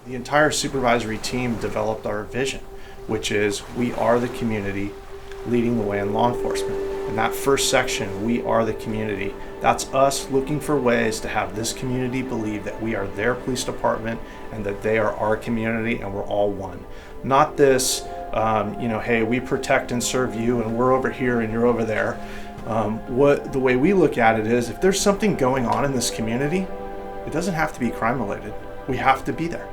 The entire supervisory team developed our vision, which is we are the community leading the way in law enforcement. In that first section, we are the community. That's us looking for ways to have this community believe that we are their police department and that they are our community and we're all one. Not this, hey, we protect and serve you and we're over here and you're over there. The way we look at it is if there's something going on in this community, it doesn't have to be crime related. We have to be there.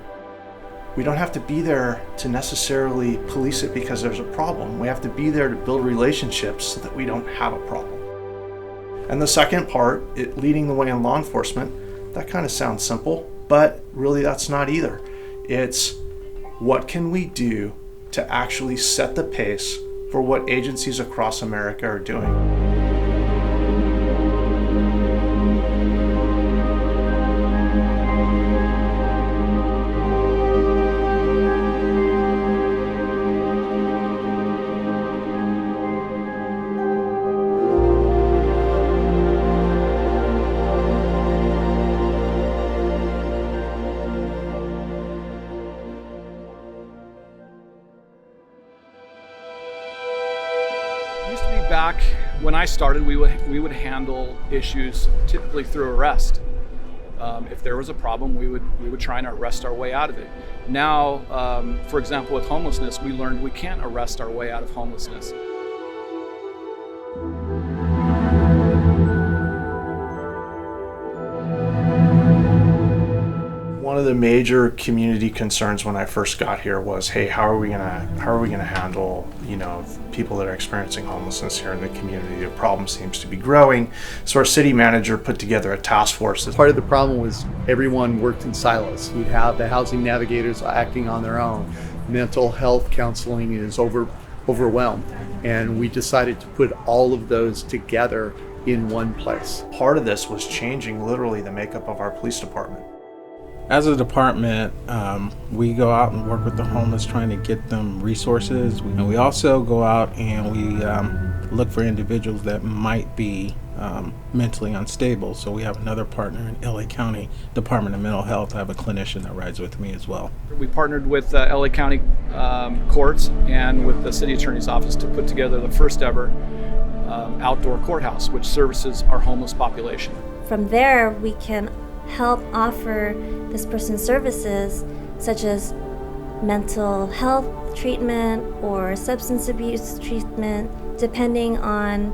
We don't have to be there to necessarily police it because there's a problem. We have to be there to build relationships so that we don't have a problem. And the second part, leading the way in law enforcement, that kind of sounds simple, but really that's not either. It's what can we do to actually set the pace for what agencies across America are doing. Back when I started, we would handle issues typically through arrest. If there was a problem, we would try and arrest our way out of it. Now, for example, with homelessness, we learned we can't arrest our way out of homelessness. One of the major community concerns when I first got here was, hey, how are we gonna handle, people that are experiencing homelessness here in the community? The problem seems to be growing. So our city manager put together a task force. Part of the problem was everyone worked in silos. We'd have the housing navigators acting on their own. Mental health counseling is overwhelmed. And we decided to put all of those together in one place. Part of this was changing literally the makeup of our police department. As a department, we go out and work with the homeless, trying to get them resources. And we also go out and we look for individuals that might be mentally unstable. So we have another partner in LA County Department of Mental Health. I have a clinician that rides with me as well. We partnered with LA County courts and with the city attorney's office to put together the first ever outdoor courthouse, which services our homeless population. From there, we can help offer this person services such as mental health treatment or substance abuse treatment, depending on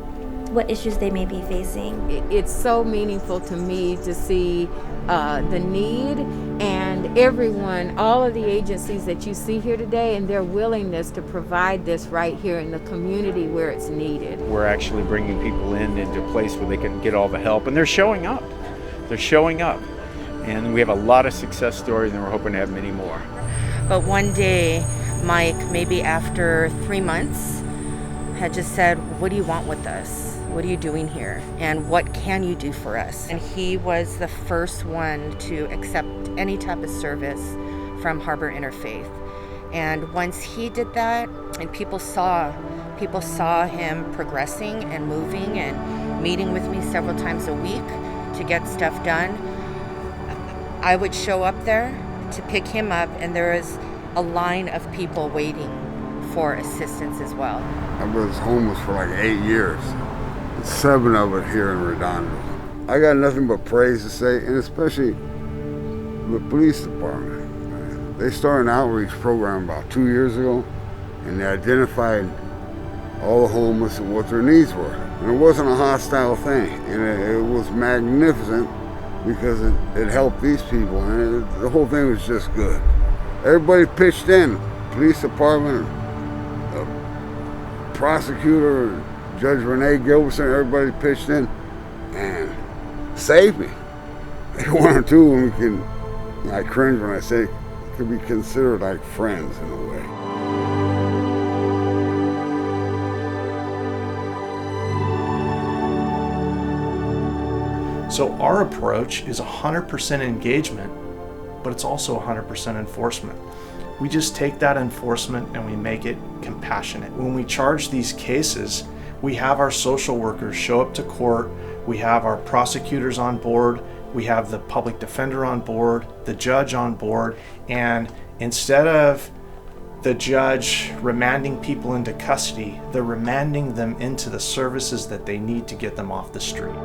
what issues they may be facing. It's so meaningful to me to see the need and everyone, all of the agencies that you see here today, and their willingness to provide this right here in the community where it's needed. We're actually bringing people into a place where they can get all the help, and they're showing up. They're showing up, and we have a lot of success stories, and we're hoping to have many more. But one day, Mike, maybe after 3 months, had just said, "What do you want with us? What are you doing here? And what can you do for us?" And he was the first one to accept any type of service from Harbor Interfaith. And once he did that, and people saw him progressing and moving and meeting with me several times a week to get stuff done, I would show up there to pick him up, and there is a line of people waiting for assistance as well. I was homeless for like 8 years, 7 of it here in Redondo. I got nothing but praise to say, and especially the police department. They started an outreach program about 2 years ago, and they identified all the homeless and what their needs were. And it wasn't a hostile thing, and it was magnificent because it helped these people, and the whole thing was just good. Everybody pitched in, police department, prosecutor, Judge Renee Gilbertson, everybody pitched in and saved me. One or two of them I cringe when I say could be considered like friends in a way. So our approach is 100% engagement, but it's also 100% enforcement. We just take that enforcement and we make it compassionate. When we charge these cases, we have our social workers show up to court, we have our prosecutors on board, We have the public defender on board, the judge on board, and instead of the judge remanding people into custody, they're remanding them into the services that they need to get them off the street.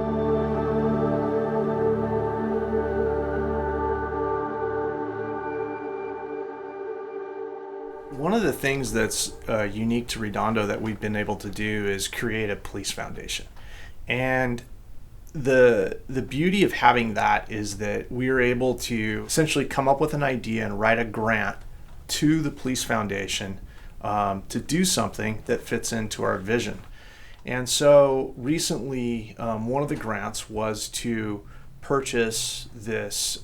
One of the things that's unique to Redondo that we've been able to do is create a police foundation. And the beauty of having that is that we are able to essentially come up with an idea and write a grant to the police foundation to do something that fits into our vision. And so recently, one of the grants was to purchase this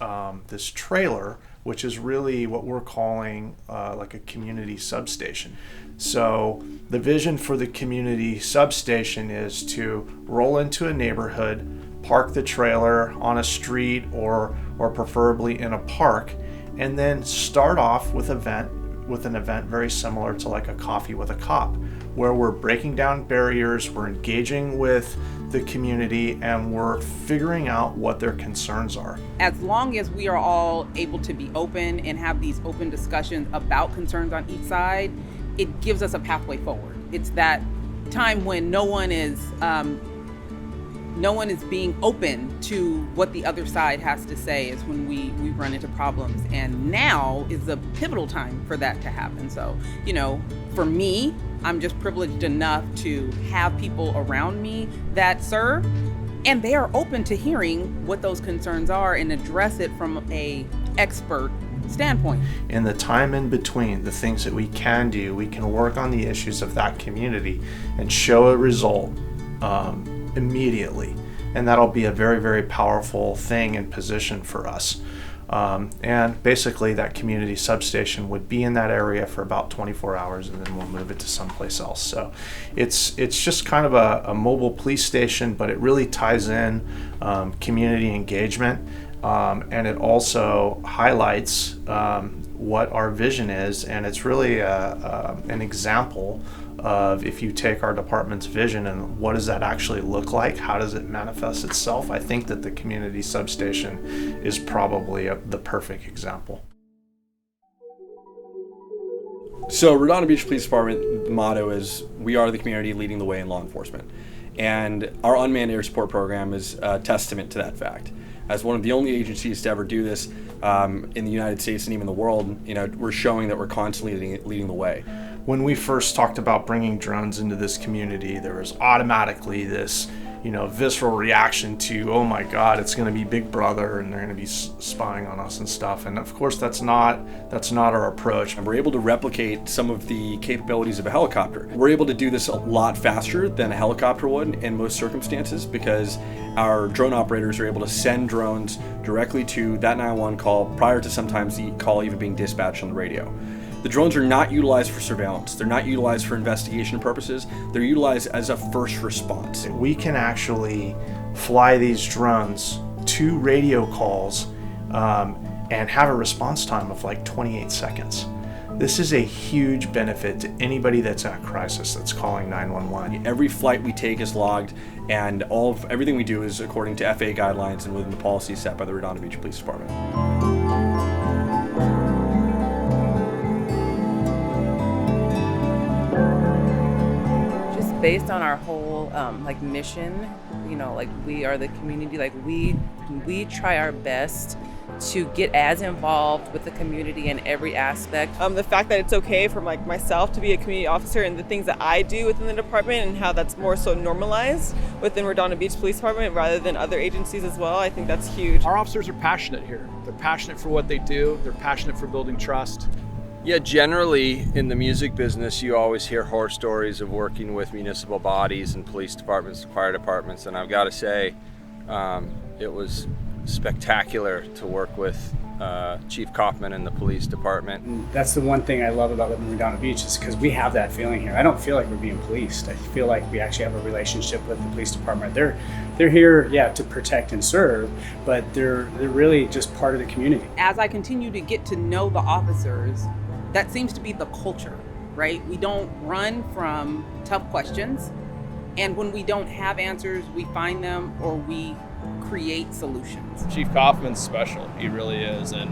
trailer, which is really what we're calling like a community substation. So the vision for the community substation is to roll into a neighborhood, park the trailer on a street or preferably in a park, and then start off with an event very similar to like a coffee with a cop, where we're breaking down barriers, we're engaging with the community, and we're figuring out what their concerns are. As long as we are all able to be open and have these open discussions about concerns on each side, it gives us a pathway forward. It's that time when no one is being open to what the other side has to say is when we run into problems. And now is the pivotal time for that to happen. So, for me, I'm just privileged enough to have people around me that serve, and they are open to hearing what those concerns are and address it from a expert standpoint. In the time in between, the things that we can do, we can work on the issues of that community and show a result immediately. And that'll be a very, very powerful thing and position for us. And basically that community substation would be in that area for about 24 hours, and then we'll move it to someplace else. So it's just kind of a mobile police station, but it really ties in community engagement, and it also highlights what our vision is, and it's really an example of, if you take our department's vision and what does that actually look like, how does it manifest itself, I think that the community substation is probably the perfect example. So Redondo Beach Police Department motto is, we are the community leading the way in law enforcement. And our unmanned air support program is a testament to that fact. As one of the only agencies to ever do this in the United States and even the world, we're showing that we're constantly leading the way. When we first talked about bringing drones into this community, there was automatically this, visceral reaction to, oh my God, it's going to be Big Brother and they're going to be spying on us and stuff. And of course, that's not our approach. And we're able to replicate some of the capabilities of a helicopter. We're able to do this a lot faster than a helicopter would in most circumstances, because our drone operators are able to send drones directly to that 911 call prior to sometimes the call even being dispatched on the radio. The drones are not utilized for surveillance. They're not utilized for investigation purposes. They're utilized as a first response. We can actually fly these drones to radio calls and have a response time of like 28 seconds. This is a huge benefit to anybody that's at crisis that's calling 911. Every flight we take is logged, and everything we do is according to FAA guidelines and within the policies set by the Redondo Beach Police Department. Based on our whole mission, we are the community, we try our best to get as involved with the community in every aspect. The fact that it's okay for myself to be a community officer, and the things that I do within the department, and how that's more so normalized within Redondo Beach Police Department rather than other agencies as well, I think that's huge. Our officers are passionate here. They're passionate for what they do. They're passionate for building trust. Yeah, generally in the music business, you always hear horror stories of working with municipal bodies and police departments, fire departments, and I've got to say, it was spectacular to work with Chief Kaufman and the police department. That's the one thing I love about living in Redondo Beach, is because we have that feeling here. I don't feel like we're being policed. I feel like we actually have a relationship with the police department. They're here, to protect and serve, but they're really just part of the community. As I continue to get to know the officers, that seems to be the culture, right? We don't run from tough questions. And when we don't have answers, we find them or we create solutions. Chief Kaufman's special. He really is, and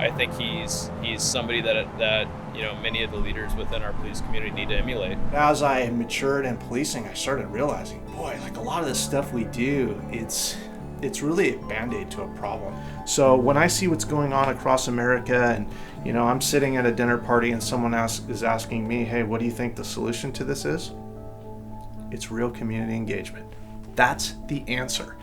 I think he's somebody that you know many of the leaders within our police community need to emulate. As I matured in policing, I started realizing, boy, like a lot of the stuff we do, it's really a band-aid to a problem. So when I see what's going on across America, and you know, I'm sitting at a dinner party and someone is asking me, hey, what do you think the solution to this is? It's real community engagement. That's the answer.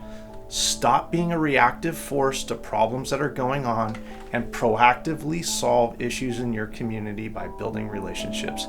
Stop being a reactive force to problems that are going on and proactively solve issues in your community by building relationships.